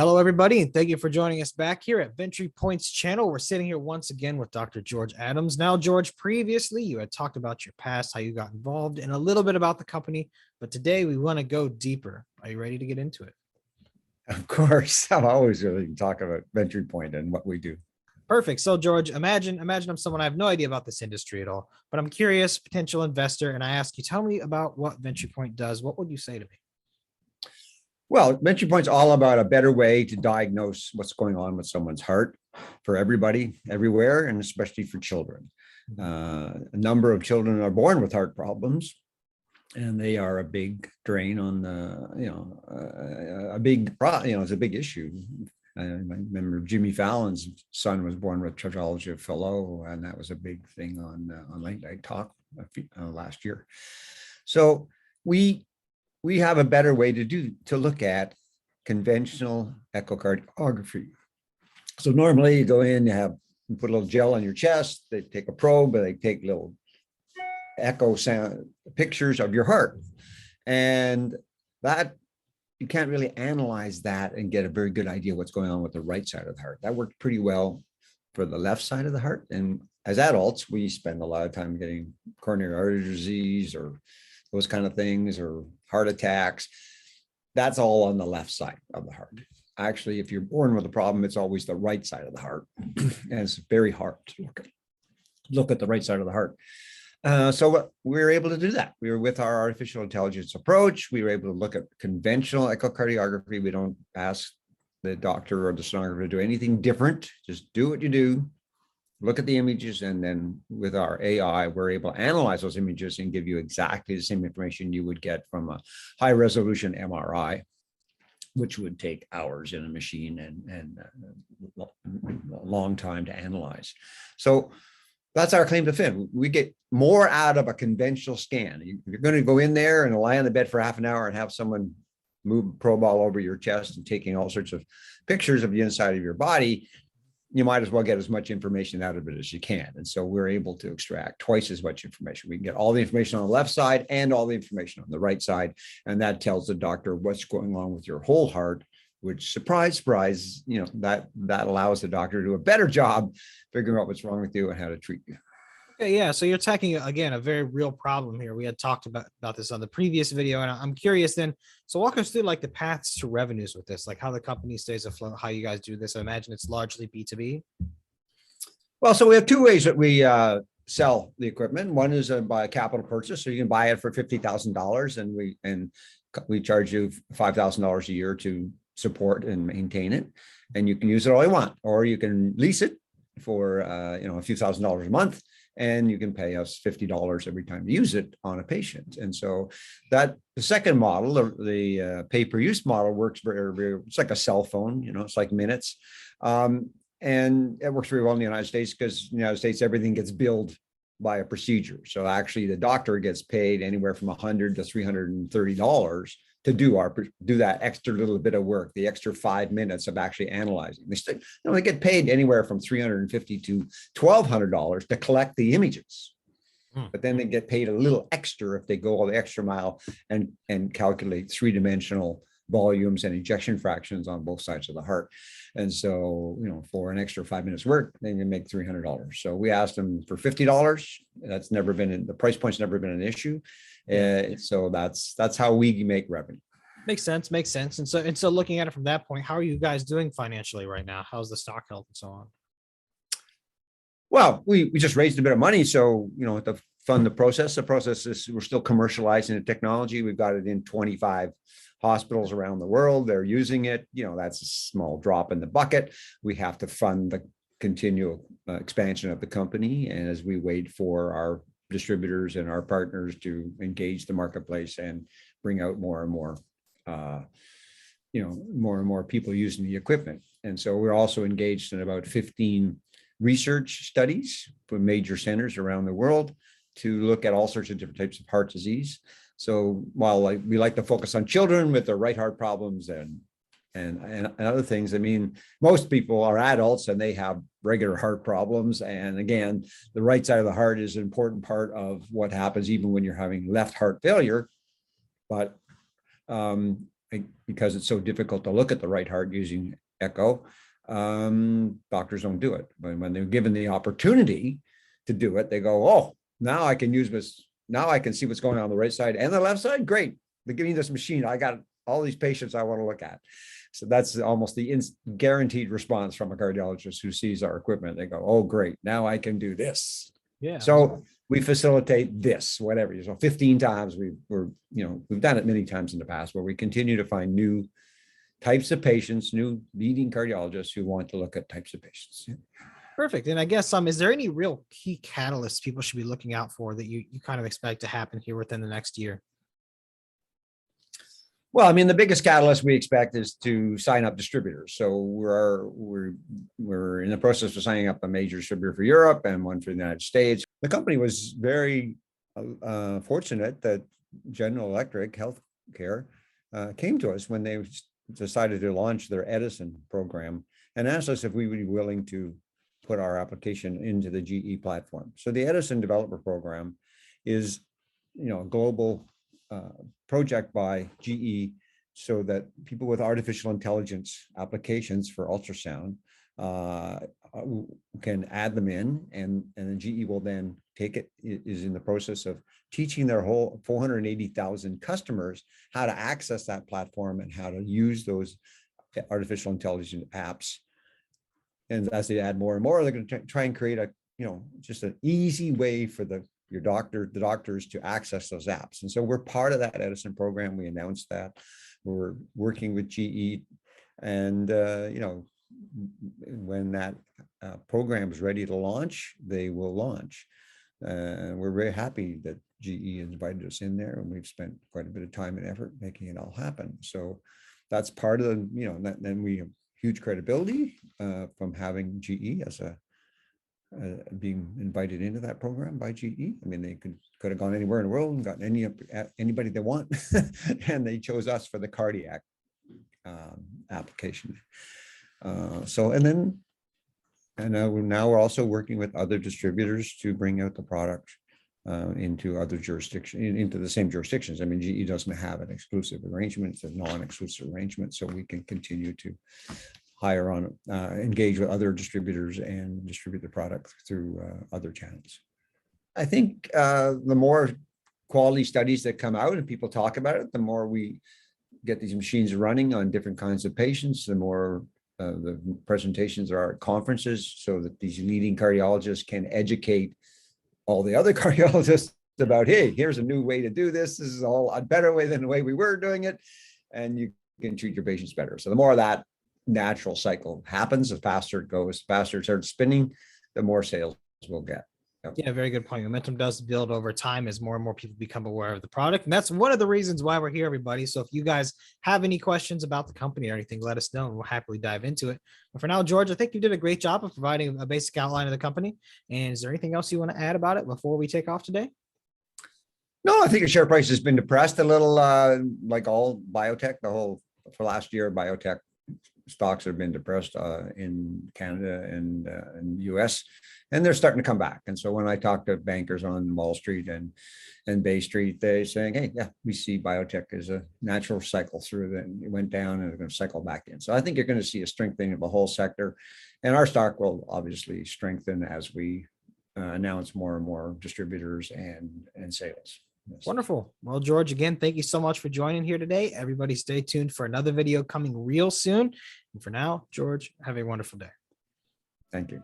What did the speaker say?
Hello, everybody, and thank you for joining us back here at Ventripoint's channel. We're sitting here once again with Dr. George Adams. Now, George, previously you had talked about your past, how you got involved, and a little bit about the company, but today we want to go deeper. Are you ready to get into it? Of course, I'm always ready to talk about Ventripoint and what we do. Perfect. So, George, imagine I'm someone I have no idea about this industry at all, but I'm curious, potential investor, and I ask you, tell me about what Ventripoint does. What would you say to me? Well, Ventripoint's all about a better way to diagnose what's going on with someone's heart for everybody, everywhere, and especially for children. A number of children are born with heart problems, and they are a big drain on the, it's a big issue. I remember Jimmy Fallon's son was born with tetralogy of Fallot, and that was a big thing on Late Night Talk last year. So we have a better way to look at conventional echocardiography. So normally you go in, you put a little gel on your chest, they take a probe, and they take little echo sound pictures of your heart. And that you can't really analyze that and get a very good idea what's going on with the right side of the heart. That worked pretty well for the left side of the heart. And as adults, we spend a lot of time getting coronary artery disease or those kind of things, or heart attacks. That's all on the left side of the heart. Actually, if you're born with a problem, it's always the right side of the heart. And it's very hard to look at the right side of the heart. So we were able to do that. We were with our artificial intelligence approach. We were able to look at conventional echocardiography. We don't ask the doctor or the sonographer to do anything different. Just do what you do. Look at the images, and then with our AI, we're able to analyze those images and give you exactly the same information you would get from a high resolution MRI, which would take hours in a machine and a long time to analyze. So that's our claim to fame. We get more out of a conventional scan. You're going to go in there and lie on the bed for half an hour and have someone move a probe all over your chest and taking all sorts of pictures of the inside of your body. You might as well get as much information out of it as you can. And so we're able to extract twice as much information. We can get all the information on the left side and all the information on the right side. And that tells the doctor what's going on with your whole heart, which, surprise, surprise, that allows the doctor to do a better job figuring out what's wrong with you and how to treat you. Okay, yeah, so you're tackling, again, a very real problem here. We had talked about this on the previous video, and I'm curious then, so walk us through like the paths to revenues with this, like how the company stays afloat, how you guys do this. I imagine it's largely B2B. Well, so we have two ways that we sell the equipment. One is by a capital purchase, so you can buy it for $50,000, and we charge you $5,000 a year to support and maintain it, and you can use it all you want, or you can lease it for a few $1,000s a month, and you can pay us $50 every time you use it on a patient. And so that the second model, the pay-per-use model, works very, very, it's like a cell phone, it's like minutes. And it works very well in the United States because in the United States, everything gets billed by a procedure. So actually the doctor gets paid anywhere from $100 to $330 to do that extra little bit of work, the extra 5 minutes of actually analyzing. They get paid anywhere from $350 to $1,200 to collect the images. But then they get paid a little extra if they go all the extra mile and calculate three-dimensional volumes and ejection fractions on both sides of the heart. And so, for an extra 5 minutes work, they can make $300. So we asked them for $50. That's never been the price point's never been an issue. So that's how we make revenue. Makes sense. And so looking at it from that point, how are you guys doing financially right now? How's the stock health and so on? Well, we just raised a bit of money. So, to fund the process is we're still commercializing the technology. We've got it in 25 hospitals around the world. They're using it. That's a small drop in the bucket. We have to fund the continual expansion of the company. And as we wait for our distributors and our partners to engage the marketplace and bring out more and more, more and more people using the equipment. And so we're also engaged in about 15 research studies from major centers around the world to look at all sorts of different types of heart disease. So while we like to focus on children with their right heart problems and other things, most people are adults and they have regular heart problems. And again, the right side of the heart is an important part of what happens even when you're having left heart failure. But because it's so difficult to look at the right heart using echo, doctors don't do it. But when they're given the opportunity to do it, they go, oh, now I can use this. Now I can see what's going on the right side and the left side. Great. They're giving me this machine. I got all these patients I want to look at. So that's almost the guaranteed response from a cardiologist who sees our equipment. They go, oh, great. Now I can do this. Yeah. So we facilitate this, whatever. So 15 times we've done it many times in the past, where we continue to find new types of patients, new leading cardiologists who want to look at types of patients. Yeah. Perfect. And I guess, is there any real key catalysts people should be looking out for that you kind of expect to happen here within the next year? Well, I mean, the biggest catalyst we expect is to sign up distributors. So we're in the process of signing up a major distributor for Europe and one for the United States. The company was very fortunate that General Electric Healthcare came to us when they decided to launch their Edison program and asked us if we would be willing to put our application into the GE platform. So the Edison Developer Program is, a global project by GE, so that people with artificial intelligence applications for ultrasound can add them in, and then GE will then take it, is in the process of teaching their whole 480,000 customers how to access that platform and how to use those artificial intelligence apps. And as they add more and more, they're going to try and create just an easy way for the doctors to access those apps. And so we're part of that Edison program. We announced that we're working with GE, and when that program is ready to launch, they will launch. We're very happy that GE invited us in there, and we've spent quite a bit of time and effort making it all happen. So that's part of the, then we have huge credibility from having GE as being invited into that program by GE. I mean, they could have gone anywhere in the world and gotten anybody they want, and they chose us for the cardiac application. Now we're also working with other distributors to bring out the product into other jurisdictions, into the same jurisdictions. I mean, GE doesn't have an exclusive arrangement; it's a non-exclusive arrangement, so we can continue to hire on, engage with other distributors and distribute the product through other channels. I think the more quality studies that come out and people talk about it, the more we get these machines running on different kinds of patients, the more the presentations are at conferences, so that these leading cardiologists can educate all the other cardiologists about, hey, here's a new way to do this. This is all a better way than the way we were doing it, and you can treat your patients better. So the more of that natural cycle happens, the faster it goes, faster it starts spinning, the more sales we'll get. Yep. Yeah, very good point. Momentum does build over time as more and more people become aware of the product. And that's one of the reasons why we're here, everybody. So if you guys have any questions about the company or anything, let us know and we'll happily dive into it. But for now, George, I think you did a great job of providing a basic outline of the company. And is there anything else you want to add about it before we take off today? No, I think the share price has been depressed a little, like all biotech. For last year, biotech stocks have been depressed in Canada and the US, and they're starting to come back. And so when I talk to bankers on Wall Street and Bay Street, they're saying, hey, yeah, we see biotech as a natural cycle through that. It went down and it's going to cycle back in. So I think you're going to see a strengthening of the whole sector, and our stock will obviously strengthen as we announce more and more distributors and sales. Yes. Wonderful. Well, George, again, thank you so much for joining here today. Everybody stay tuned for another video coming real soon. And for now, George, have a wonderful day. Thank you.